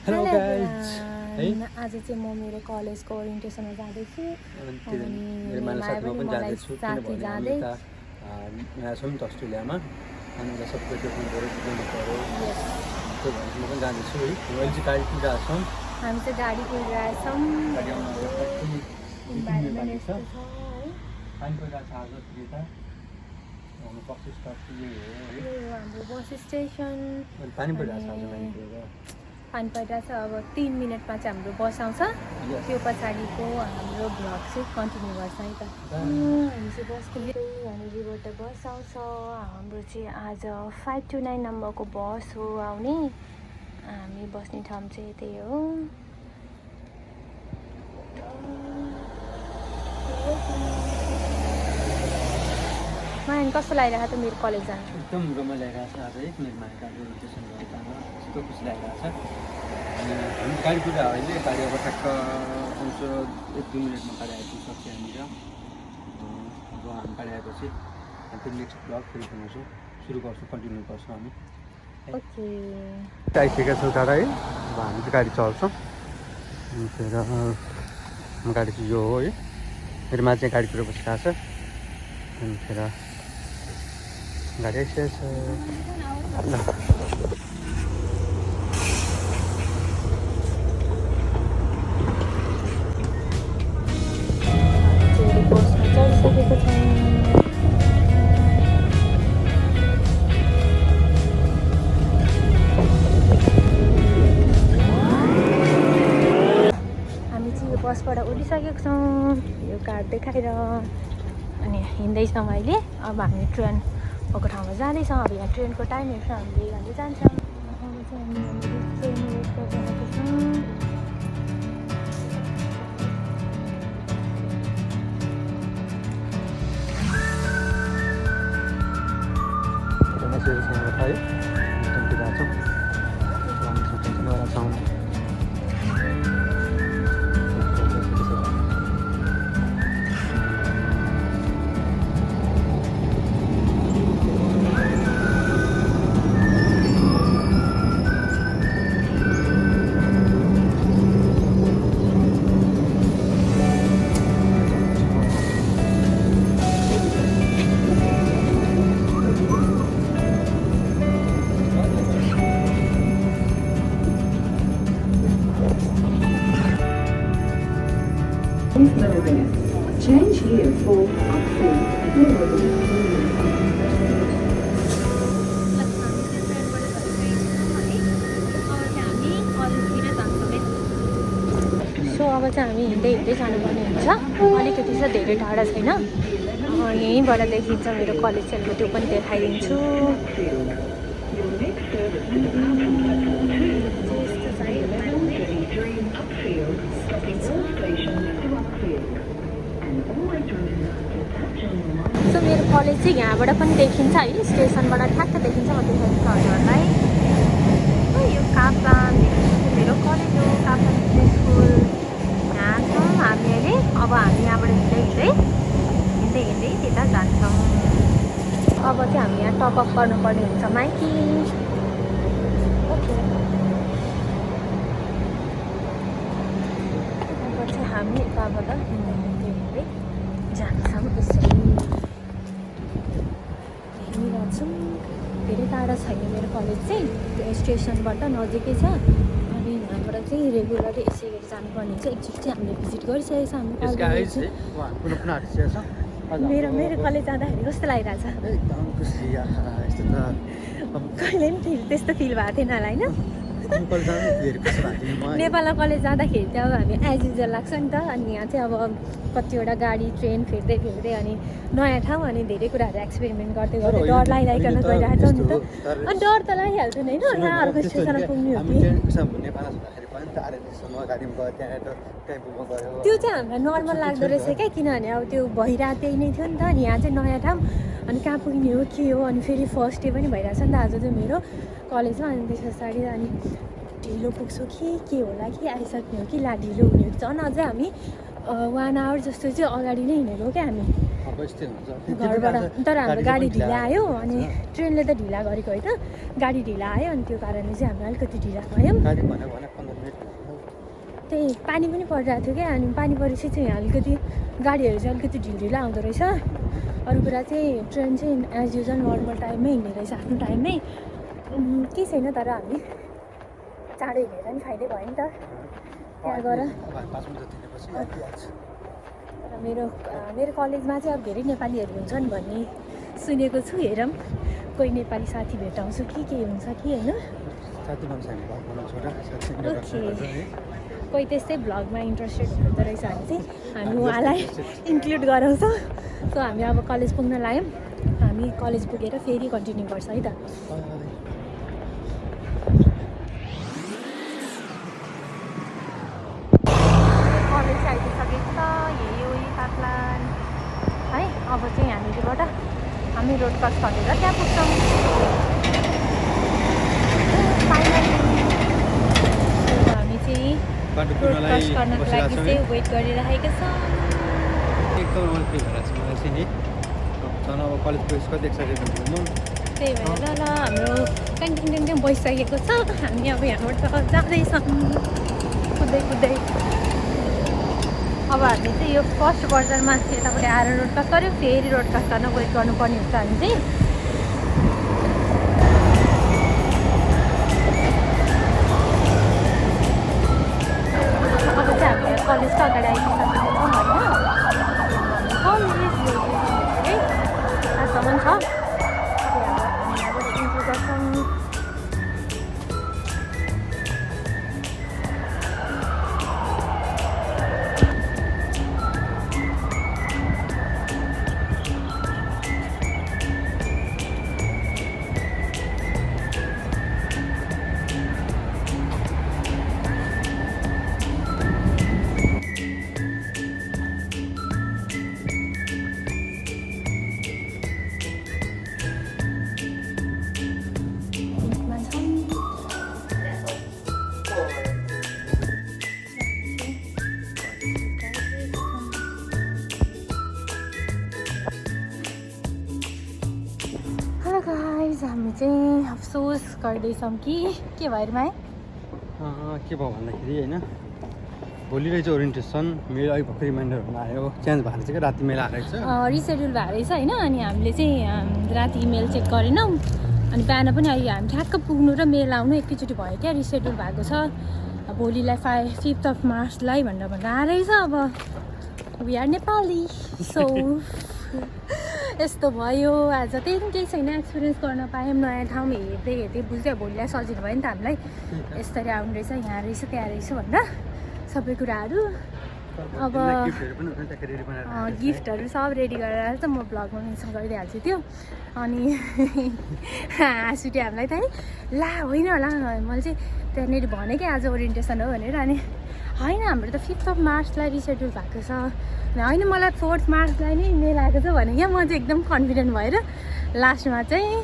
Hello guys है आज चाहिँ म मेरो कलेजको ओरिएन्टेसनमा जाँदैछु अनि मेरो मानव साथीमा पनि जाँदैछु किनभने हामी त यहाँ छौँ नि त अस्ट्रेलियामा हामीलाई सबै डकुमेन्टहरू बुझाउनु पऱ्यो त्यही भएर म पनि जाँदैछु है अहिले चाहिँ गाडी कुदिरहेको छौँ हामी चाहिँ गाडी कुदिरहेछौँ गाडी आउनु इन्भाइरोमेन्ट छ पानी परिरहेको छ आज फेरि त हाम्रो बस स्टप चाहिँ यही हो है हाम्रो बस स्टेसन पानी परिरहेको छ आज मान्छेहरू पानी परिरहेछ अब 3 मिनटमा चाहिँ हाम्रो बस आउँछ त्यो पछाडिको हाम्रो भ्लग चाहिँ कन्टिन्यू गर्छ है त हामी चाहिँ बस कुद्यो यहाँनिरबाट बस आउँछ हाम्रो चाहिँ आज 529 नम्बरको बस हो आउने हामी बस्ने ठाउँ चाहिँ त्यही हो माइन कस्तो लागिरहेको त मेरो कलेज जानु एकदम रमाइलो लागिरहेको छ आज है मेरो माइकाको रोटेसन गरेर यस्तो खुसी लागिरहेको छ अनि हामी गाडी कुदा अहिले गाडी अब ठ्याक्क आउँछ 1-2 मिनटमा गाडी आइपुग्छ यहाँनिर अब हामी गाडी आएपछि फेरि नेक्स्ट ब्लग फेरि बनाउँछौँ सुरु गर्छौँ कन्टिन्यू गर्छौँ हामी ओके आइसकेका छौँ टाढा है अब हामी चाहिँ गाडी चल्छौँ फेरि गाडी चाहिँ यो हो है मेरो मान्छे गाडी कुदा बसिरहेको छ अनि फेरि गाडी आइसकेको छ चढिसकेको छौँ हामी चाहिँ यो बसबाट उठिसकेको छौँ यो कार्ड देखाएर अनि हिँड्दैछौँ अहिले अब हामी ट्रेन भएको ठाउँमा जाँदैछौँ अब यहाँ ट्रेनको टाइम हेर्छ हामीले यहाँले जान्छौँ अब चाहिँ हामी ट्रेन वेट गरिरहेको छौँ है जान्छौँ Change here for सो अब चाहिँ हामी हिँड्दै हिँड्दै जानुपर्ने हुन्छ अलिकति चाहिँ धेरै टाढा छैन यहीँबाट देखिन्छ मेरो कलेज सेलको त्यो पनि देखाइदिन्छु सो मेरो कलेज चाहिँ यहाँबाट पनि देखिन्छ है स्टेसनबाट ठ्याक्क देखिन्छ म देखाइदिन्छु हजुरहरूलाई यो काप्लान मेरो कलेज हो काप्लान स्कुल यहाँ छौँ हामी अहिले अब हामी यहाँबाट हिँड्दै त्यता जान्छौँ अब चाहिँ हामी यहाँ टपअप गर्नुपर्ने हुन्छ माइकी ओके अब चाहिँ हामी यताबाट हिँड्दै जान्छौँ यसरी हिँडिरहेछौँ धेरै टाढा छैन मेरो कलेज चाहिँ त्यो स्टेसनबाट नजिकै छ अनि यहाँबाट चाहिँ रेगुलरली यसै गरी जानुपर्ने हुन्छ एकचोटि चाहिँ हामीले भिजिट गरिसकेको छ हाम्रो मेरो कलेज जाँदाखेरि कस्तो लागिरहेछ एकदम खुसी कहिले पनि त्यस्तो फिल भएको थिएन होला होइन नेपालमा कलेज जाँदाखेरि चाहिँ अब हामी एज युजल लाग्छ नि त अनि यहाँ चाहिँ अब कतिवटा गाडी ट्रेन फेर्दै अनि नयाँ ठाउँ अनि धेरै कुराहरू एक्सपेरिमेन्ट गर्दै डर लगाइकन गइरहेको छ नि त अनि डर त लागिहाल्छ नि होइन यहाँ अर्को स्टेसनमा पुग्ने हो कि त्यो चाहिँ हामीलाई नर्मल लाग्दो रहेछ क्या किनभने अब त्यो भइरहेको त्यही नै थियो नि त अनि यहाँ चाहिँ नयाँ ठाउँ अनि कहाँ पुग्ने हो के हो अनि फेरि फर्स्ट डे पनि भइरहेछ नि त आज चाहिँ मेरो कलेजमा अनि त्यस पछाडि अनि ढिलो पुग्छु कि के होला कि आइसक्ने हो कि ढिलो हुने हो कि झन् अझै हामी 1 आवर जस्तो चाहिँ अगाडि नै हिँडेको क्या हामी अब यस्तै हुन्छ घरबाट तर हाम्रो गाडी ढिला आयो अनि हुन्छ। ट्रेनले त ढिला गरेको होइन गाडी ढिला आयो अनि त्यो कारणले चाहिँ हामी अलिकति ढिला भयौँ गाडी भन्यो भने 15 मिनट लाग्यो। त्यही पानी पनि परिरहेको थियो क्या अनि पानी परेपछि चाहिँ अलिकति गाडीहरू चाहिँ अलिकति ढिलो आउँदो रहेछ अरू कुरा चाहिँ ट्रेन चाहिँ एज युजल नर्मल टाइममै हिँड्ने रहेछ आफ्नो टाइममै केही छैन तर हामी चाँडो हिँडेर नि फाइदै भयो नि त त्यहाँ गएर अब 5 मिनट जति हिँडेपछि आइपुग्छ। र मेरो कलेजमा चाहिँ अब धेरै नेपालीहरू हुन्छन् भन्ने सुनेको छु हेरौँ कोही नेपाली साथी भेटाउँछु कि के हुन्छ कि होइन साथी मान्छे हामी भ्लग बनाउँछौँ र ओके कोही त्यस्तै भ्लगमा इन्ट्रेस्टेड हुँदो रहेछ भने चाहिँ हामी उहाँलाई इन्क्लुड गराउँछौँ सो हामी अब कलेज पुग्न लाग्यौँ हामी कलेज पुगेर फेरि कन्टिन्यू गर्छ है त कलेज आइपुगिसकेको छ यही हो काप्लान है अब चाहिँ हामीबाट हामी रोड क्रस गरेर त्यहाँ पुग्छौँ फाइनली हामी चाहिँ बाटो रोड क्रस गर्नको लागि पुग्नलाई चाहिँ वेट गरिरहेको छौँ एकदम रमाइलो फिल भइरहेको छ मलाई चाहिँ नि झन् अब कलेज पुगेपछि कति एक्साइटेड हुन्छ म त्यही भएर ल हाम्रो ट्याङ बसिसकेको छ हामी अब यहाँबाट जाँदैछौँ कुद्दै कुद्दै अब हामी चाहिँ यो फर्स्ट बजारमा यतापट्टि आएर रोड क्रस गऱ्यो फेरि रोड क्रस गर्न वेट गर्नुपर्ने हुन्छ हामी चाहिँ अब चाहिँ हामी कलेजको अगाडि आइपुगिसकेको छौँ होइन है यहाँसम्म छ यहाँबाट इन्ट्रो गर्छौँ गाइस हामी चाहिँ अफसोस गर्दैछौँ कि के भएर माइ के भयो भन्दाखेरि होइन भोलि रहेछ ओरिएन्टेसन मेरो अघि भर्खर रिमाइन्डरहरू आयो चेन्ज भएर चाहिँ राति मेल आएको छ रिसेड्युल भएको रहेछ होइन अनि हामीले चाहिँ राति इमेल चेक गरेनौँ अनि बिहान पनि अहिले हामी ठ्याक्क पुग्नु र मेल आउनु एकैचोटि भयो क्या रिसेड्युल भएको छ भोलिलाई 5th of Marchलाई भनेर आएछ अब वी आर नेपाली सो यस्तो भयो आज त्यही पनि केही छैन एक्सपिरियन्स गर्न पायौँ नयाँ ठाउँ हेर्दै हेर्दै बुझ्दै भोलिलाई सजिलो भयो नि त हामीलाई यसरी आउनु रहेछ यहाँ रहेछ त्यहाँ रहेछ भनेर सबै कुराहरू अब गिफ्टहरू सब रेडी गरेर त म ब्लगमा मेन्सन गरिदिइहाल्छु त्यो अनि हाँसुट्यो हामीलाई त है ला होइन होला मैले चाहिँ त्यहाँनिर भने कि आज ओरिएन्टेसन हो भनेर अनि होइन हाम्रो त 5th of Marchलाई रिसेड्युल भएको छ होइन मलाई 4th Marchलाई नै मेल आएको छ भने क्या म चाहिँ एकदम कन्फिडेन्ट भएर लास्टमा चाहिँ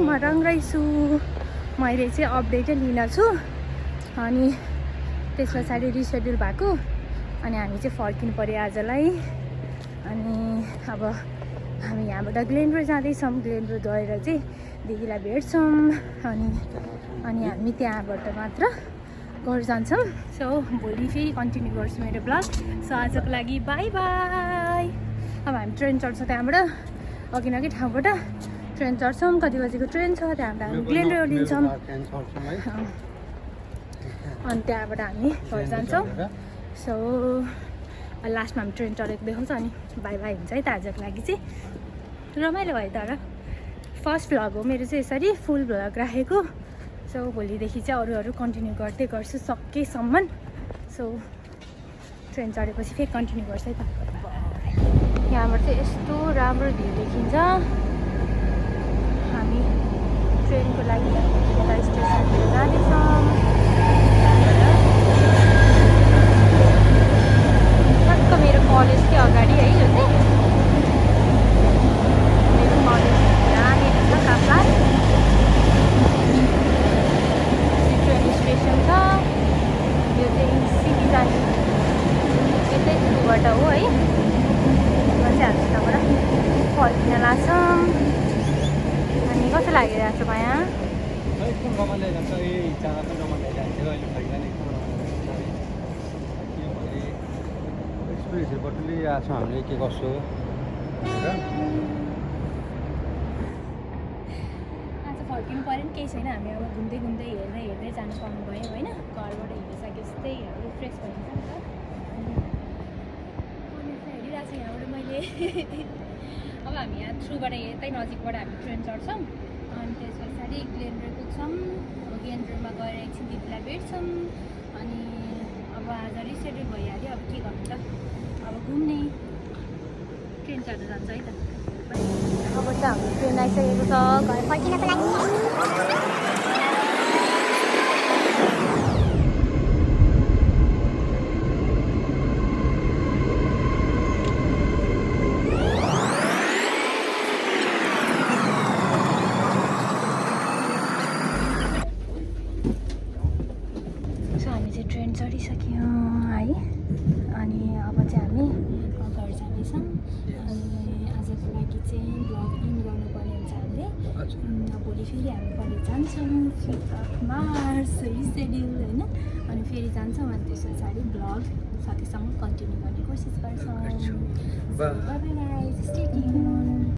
म रङ रहेछु मैले चाहिँ अपडेटै लिन छु अनि त्यस पछाडि रिसेड्युल भएको अनि हामी चाहिँ फर्किनु पऱ्यो आजलाई अनि अब हामी यहाँबाट ग्लेनरो जाँदैछौँ ग्लेनरो गएर चाहिँ दिदीलाई भेट्छौँ अनि हामी त्यहाँबाट मात्र घर जान्छौँ सो भोलि फेरि कन्टिन्यू गर्छु मेरो ब्लग सो आजको लागि बाई बाई अब हामी ट्रेन चढ्छ त्यहाँबाट अघि ठाउँबाट ट्रेन चढ्छौँ कति बजीको ट्रेन छ त्यहाँबाट हामी ग्लेनरो लिन्छौँ अनि त्यहाँबाट हामी घर जान्छौँ सो लास्टमा हामी ट्रेन चढेको देखाउँछ अनि बाई बाई हुन्छ है त आजको लागि चाहिँ रमाइलो भयो तर फर्स्ट भ्लग हो मेरो चाहिँ यसरी फुल भ्लग राखेको सो भोलिदेखि चाहिँ अरू कन्टिन्यू गर्दै गर्छु सकेसम्म सो ट्रेन चढेपछि फेरि कन्टिन्यू गर्छ है त यहाँबाट चाहिँ यस्तो राम्रो भ्यू देखिन्छ हामी ट्रेनको लागि यता स्टेसनतिर जाँदैछौँ ठ्याक्क मेरो कलेजकै अगाडि है यो चाहिँ मेरो कलेज यहाँनिर छ काप्लान ट्रेन स्टेसन छ यो चाहिँ सिटी जाने चाँडा पनि रमाइलो भइरहेको थियो अहिले फर्किँदा नि एकदम किनभने एक्सपिरियन्सहरू बटुली आएको छ हामीले के कसो भनेर आज फर्किनु पऱ्यो नि केही छैन हामी अब घुम्दै घुम्दै हेर्दै हेर्दै जानु पाउनुभयो होइन घरबाट हिँडिसके जस्तै रिफ्रेस भइन्छ नि त हेरिरहेको छु यहाँबाट मैले अब हामी यहाँ थ्रुबाट यतै नजिकबाट हामी ट्रेन चढ्छौँ अनि त्यस पछाडि ग्लेनर पुग्छौँ अब ग्लेनरमा गएर एकछिन दिदीलाई भेट्छौँ अनि अब आज रिसेड्युल भइहाल्यो अब के गर्नु त अब घुम्ने ट्रेन चढ्दा जान्छ है त अब चाहिँ हाम्रो ट्रेन आइसकेको छ घर फर्किनको लागि ट्रेन चढिसक्यौँ है अनि अब चाहिँ हामी घर जाँदैछौँ अनि आजको लागि चाहिँ ब्लग इन गर्नुपर्ने हुन्छ हामीले भोलि फेरि हामी कलेज जान्छौँ 5 मार्च रिसेड्युल होइन अनि फेरि जान्छौँ अनि त्यस पछाडि ब्लग साथीसँग कन्टिन्यू गर्ने कोसिस गर्छौँ। Bye bye guys, stay tune.